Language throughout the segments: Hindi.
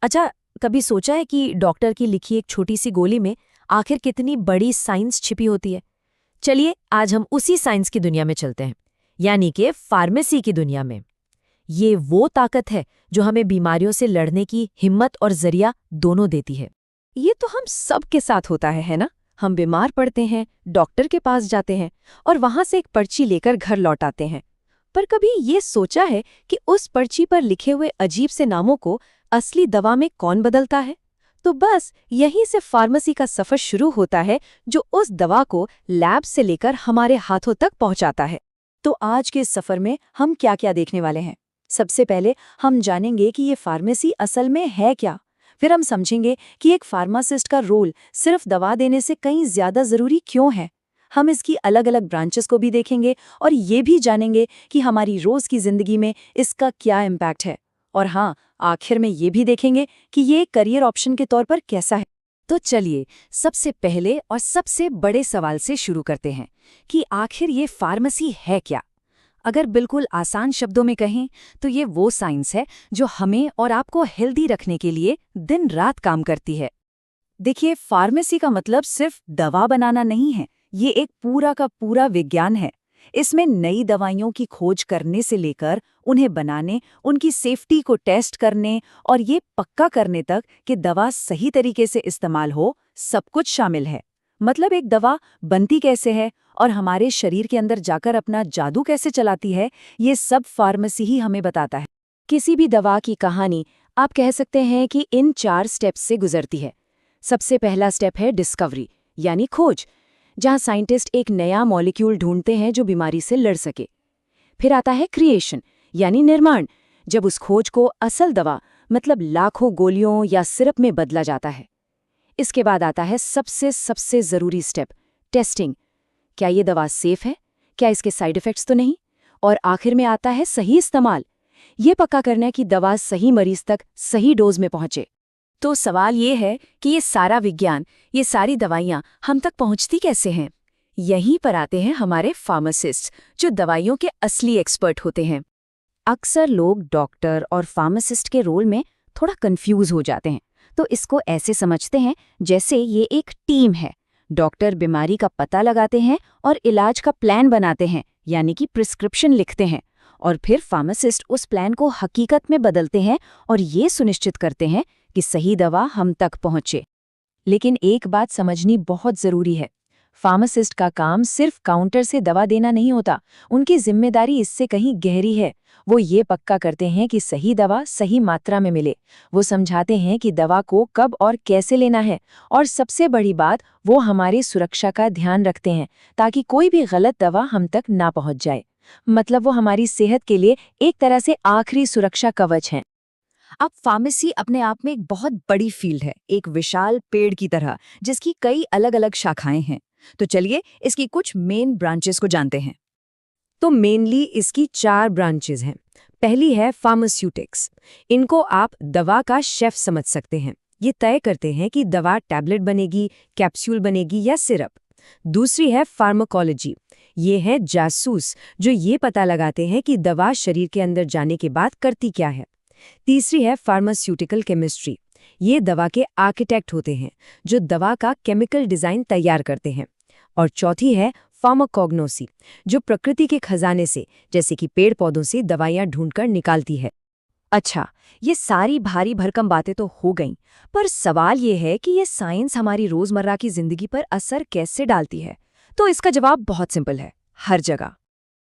अच्छा, कभी सोचा है कि डॉक्टर की लिखी एक छोटी सी गोली में आखिर कितनी बड़ी साइंस छिपी होती है? चलिए आज हम उसी साइंस की दुनिया में चलते हैं, यानी कि फार्मेसी की दुनिया में। ये वो ताकत है जो हमें बीमारियों से लड़ने की हिम्मत और जरिया दोनों देती है। ये तो हम सब के साथ होता है ना? हम बीमार पड़ते हैं, डॉक्टर के पास जाते हैं और वहां से एक पर्ची लेकर घर लौट आते हैं। पर कभी ये सोचा है कि उस पर्ची पर लिखे हुए अजीब से नामों को असली दवा में कौन बदलता है? तो बस यहीं से फार्मेसी का सफर शुरू होता है, जो उस दवा को लैब से लेकर हमारे हाथों तक पहुंचाता है। तो आज के इस सफर में हम क्या क्या देखने वाले हैं? सबसे पहले हम जानेंगे कि ये फार्मेसी असल में है क्या। फिर हम समझेंगे कि एक फार्मासिस्ट का रोल सिर्फ दवा देने से कहीं ज्यादा जरूरी क्यों है। हम इसकी अलग अलग ब्रांचेस को भी देखेंगे और ये भी जानेंगे कि हमारी रोज की जिंदगी में इसका क्या इम्पैक्ट है। और हाँ, आखिर में ये भी देखेंगे कि ये करियर ऑप्शन के तौर पर कैसा है। तो चलिए सबसे पहले और सबसे बड़े सवाल से शुरू करते हैं कि आखिर ये फार्मेसी है क्या। अगर बिल्कुल आसान शब्दों में कहें तो ये वो साइंस है जो हमें और आपको हेल्दी रखने के लिए दिन रात काम करती है। देखिए, फार्मेसी का मतलब सिर्फ दवा बनाना नहीं है, ये एक पूरा का पूरा विज्ञान है। इसमें नई दवाइयों की खोज करने से लेकर उन्हें बनाने, उनकी सेफ्टी को टेस्ट करने और ये पक्का करने तक कि दवा सही तरीके से इस्तेमाल हो, सब कुछ शामिल है। मतलब एक दवा बनती कैसे है और हमारे शरीर के अंदर जाकर अपना जादू कैसे चलाती है, ये सब फार्मेसी ही हमें बताता है। किसी भी दवा की कहानी आप कह सकते हैं कि इन 4 स्टेप्स से गुजरती है। सबसे पहला स्टेप है डिस्कवरी, यानी खोज, जहां साइंटिस्ट एक नया मॉलिक्यूल ढूंढते हैं जो बीमारी से लड़ सके। फिर आता है क्रिएशन, यानी निर्माण, जब उस खोज को असल दवा मतलब लाखों गोलियों या सिरप में बदला जाता है। इसके बाद आता है सबसे ज़रूरी स्टेप, टेस्टिंग। क्या ये दवा सेफ है? क्या इसके साइड इफ़ेक्ट्स तो नहीं? और आखिर में आता है सही इस्तेमाल, ये पक्का करना कि दवा सही मरीज तक सही डोज में पहुंचे। तो सवाल ये है कि ये सारा विज्ञान, ये सारी दवाइयाँ हम तक पहुंचती कैसे हैं? यहीं पर आते हैं हमारे फार्मासिस्ट, जो दवाइयों के असली एक्सपर्ट होते हैं। अक्सर लोग डॉक्टर और फार्मासिस्ट के रोल में थोड़ा कंफ्यूज हो जाते हैं। तो इसको ऐसे समझते हैं जैसे ये एक टीम है। डॉक्टर बीमारी का पता लगाते हैं और इलाज का प्लान बनाते हैं, यानी कि प्रिस्क्रिप्शन लिखते हैं। और फिर फार्मासिस्ट उस प्लान को हकीकत में बदलते हैं और ये सुनिश्चित करते हैं कि सही दवा हम तक पहुंचे। लेकिन एक बात समझनी बहुत ज़रूरी है, फार्मासिस्ट का काम सिर्फ काउंटर से दवा देना नहीं होता। उनकी जिम्मेदारी इससे कहीं गहरी है। वो ये पक्का करते हैं कि सही दवा सही मात्रा में मिले। वो समझाते हैं कि दवा को कब और कैसे लेना है। और सबसे बड़ी बात, वो हमारी सुरक्षा का ध्यान रखते हैं ताकि कोई भी गलत दवा हम तक ना पहुंच जाए। मतलब वो हमारी सेहत के लिए एक तरह से आखिरी सुरक्षा कवच हैं। अब फार्मेसी अपने आप में एक बहुत बड़ी फील्ड है, एक विशाल पेड़ की तरह, जिसकी कई अलग अलग शाखाएं हैं। तो चलिए इसकी कुछ मेन ब्रांचेस को जानते हैं। तो मेनली इसकी 4 ब्रांचेस हैं। पहली है फार्मास्यूटिक्स। इनको आप दवा का शेफ समझ सकते हैं। ये तय करते हैं कि दवा टैबलेट बनेगी, कैप्सूल बनेगी या सिरप। दूसरी है फार्माकोलॉजी। ये है जासूस, जो ये पता लगाते हैं कि दवा शरीर के अंदर जाने के बाद करती क्या है। तीसरी है फार्मास्यूटिकल केमिस्ट्री। ये दवा के आर्किटेक्ट होते हैं, जो दवा का केमिकल डिज़ाइन तैयार करते हैं। और चौथी है फार्माकोग्नोसी, जो प्रकृति के खजाने से, जैसे कि पेड़ पौधों से दवाइयाँ ढूंढकर निकालती है। अच्छा, ये सारी भारी भरकम बातें तो हो गईं, पर सवाल ये है कि ये साइंस हमारी रोज़मर्रा की ज़िंदगी पर असर कैसे डालती है? तो इसका जवाब बहुत सिंपल है, हर जगह।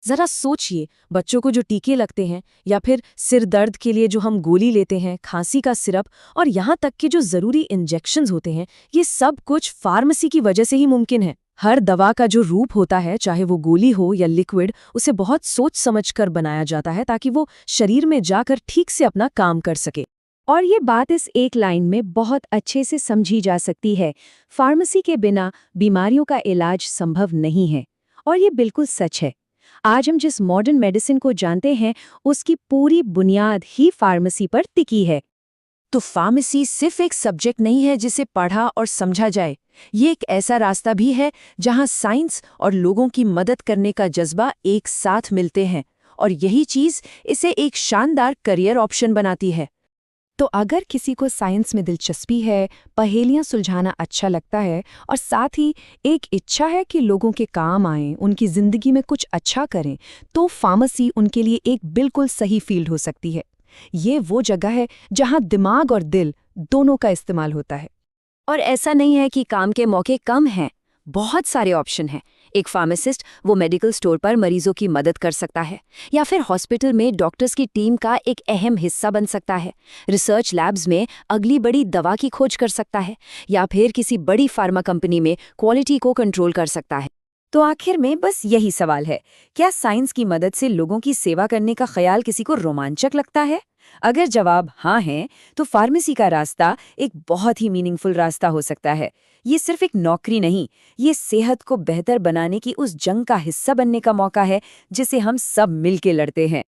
जरा सोचिए, बच्चों को जो टीके लगते हैं, या फिर सिर दर्द के लिए जो हम गोली लेते हैं, खांसी का सिरप, और यहाँ तक कि जो ज़रूरी इंजेक्शंस होते हैं, ये सब कुछ फार्मेसी की वजह से ही मुमकिन है। हर दवा का जो रूप होता है, चाहे वो गोली हो या लिक्विड, उसे बहुत सोच समझ कर बनाया जाता है ताकि वो शरीर में जाकर ठीक से अपना काम कर सके। और ये बात इस एक लाइन में बहुत अच्छे से समझी जा सकती है, फार्मेसी के बिना बीमारियों का इलाज संभव नहीं है। और ये बिल्कुल सच है। आज हम जिस मॉडर्न मेडिसिन को जानते हैं, उसकी पूरी बुनियाद ही फार्मेसी पर टिकी है। तो फार्मेसी सिर्फ एक सब्जेक्ट नहीं है जिसे पढ़ा और समझा जाए। ये एक ऐसा रास्ता भी है जहां साइंस और लोगों की मदद करने का जज्बा एक साथ मिलते हैं, और यही चीज़ इसे एक शानदार करियर ऑप्शन बनाती है। तो अगर किसी को साइंस में दिलचस्पी है, पहेलियां सुलझाना अच्छा लगता है और साथ ही एक इच्छा है कि लोगों के काम आएं, उनकी जिंदगी में कुछ अच्छा करें, तो फार्मेसी उनके लिए एक बिल्कुल सही फील्ड हो सकती है। ये वो जगह है जहां दिमाग और दिल दोनों का इस्तेमाल होता है। और ऐसा नहीं है कि काम के मौके कम हैं, बहुत सारे ऑप्शन हैं। एक फार्मासिस्ट वो मेडिकल स्टोर पर मरीजों की मदद कर सकता है, या फिर हॉस्पिटल में डॉक्टर्स की टीम का एक अहम हिस्सा बन सकता है, रिसर्च लैब्स में अगली बड़ी दवा की खोज कर सकता है, या फिर किसी बड़ी फार्मा कंपनी में क्वालिटी को कंट्रोल कर सकता है। तो आखिर में बस यही सवाल है, क्या साइंस की मदद से लोगों की सेवा करने का ख्याल किसी को रोमांचक लगता है? अगर जवाब हाँ है, तो फार्मेसी का रास्ता एक बहुत ही मीनिंगफुल रास्ता हो सकता है। ये सिर्फ एक नौकरी नहीं, ये सेहत को बेहतर बनाने की उस जंग का हिस्सा बनने का मौका है जिसे हम सब मिलके लड़ते हैं।